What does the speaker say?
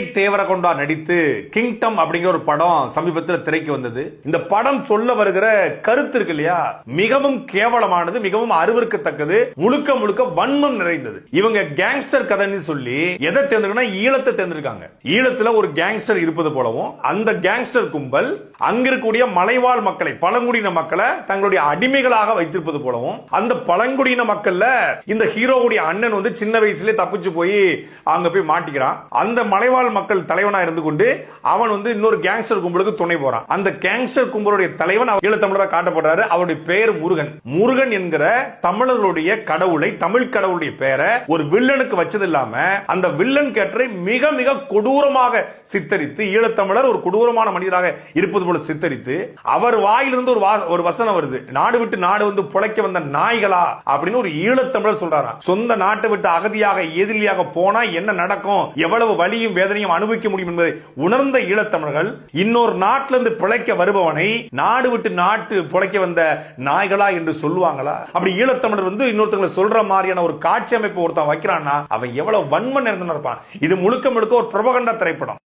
தேவரகொண்டா நடித்து கிங்டம் அப்படிங்கிற ஒரு படம் சமீபத்தில் திரைக்கு வந்தது. இந்த படம் சொல்ல வருகிற கருத்து இருக்கு இல்லையா, மிகவும் கேவலமானது, மிகவும் அருவருக்கத்தக்கது, முழுக்க முழுக்க வன்மம் நிறைந்தது. இவங்க கேங்ஸ்டர் கதைன்னு சொல்லி எதை தேர்ந்தெடுக்கணும், ஈழத்தை தேர்ந்தெடுக்காங்க. ஈழத்துல ஒரு கேங்ஸ்டர் இருப்பது போலவும் அந்த கேங்ஸ்டர் கும்பல் அங்கிருக்கக்கூடிய மலைவாழ் மக்களை, பழங்குடியின மக்களை தங்களுடைய அடிமைகளாக வைத்திருப்பது போலவும், அந்த பழங்குடியின மக்கள்ல இந்த ஹீரோவுடைய அண்ணன் வந்து சின்ன வயசுல தப்பிச்சு போய் அங்க போய் மாட்டிக்கிறான். அந்த மலைவாழ் மக்கள் தலைவனா இருந்து கொண்டு அவன் வந்து இன்னொரு கேங்ஸ்டர் கும்பலுக்கு துணை போறான். அந்த கேங்ஸ்டர் கும்பலுடைய தலைவன் ஈழத்தமிழராக காட்டப்படுறாரு. அவருடைய பெயர் முருகன். முருகன் என்கிற தமிழர்களுடைய கடவுளை, தமிழ் கடவுளுடைய பெயரை ஒரு வில்லனுக்கு வச்சது இல்லாம அந்த வில்லன் கேரக்டரை மிக மிக கொடூரமாக சித்தரித்து, ஈழத்தமிழர் ஒரு கொடூரமான மனிதராக இருப்பது போல சித்தரித்து, அவர் வாயிலிருந்து ஒரு வசனம் வருது, நாடு விட்டு நாடு வந்து புழைக்க வந்த நாய்களா அப்படின்னு ஒரு ஈழத்தமிழர் சொல்றாராம். சொந்த நாட்டை விட்டு அகதியாக எதிரியாக போனா என்ன நடக்கும், எவ்வளவு வலியும் வேதனையும் அனுபவிக்க முடியும் என்பதை உணர்ந்த ஈழத்தமிழர்கள் இன்னொரு நாட்டிலிருந்து பிழைக்க வருபவனை நாடு விட்டு நாட்டு பிழைக்க வந்த நாய்களா என்று சொல்லுவாங்களா? அப்படி ஈழத்தமிழர் வந்து இன்னொருத்தங்களை சொல்ற மாதிரியான ஒரு காட்சி அமைப்பு ஒருத்தன் வைக்கிறான்னா அவன் எவ்வளவு வன்மம் நிறைந்தவனா இருப்பான். இது முழுக்க முழுக்க ஒரு புரபகண்டா திரைப்படம்.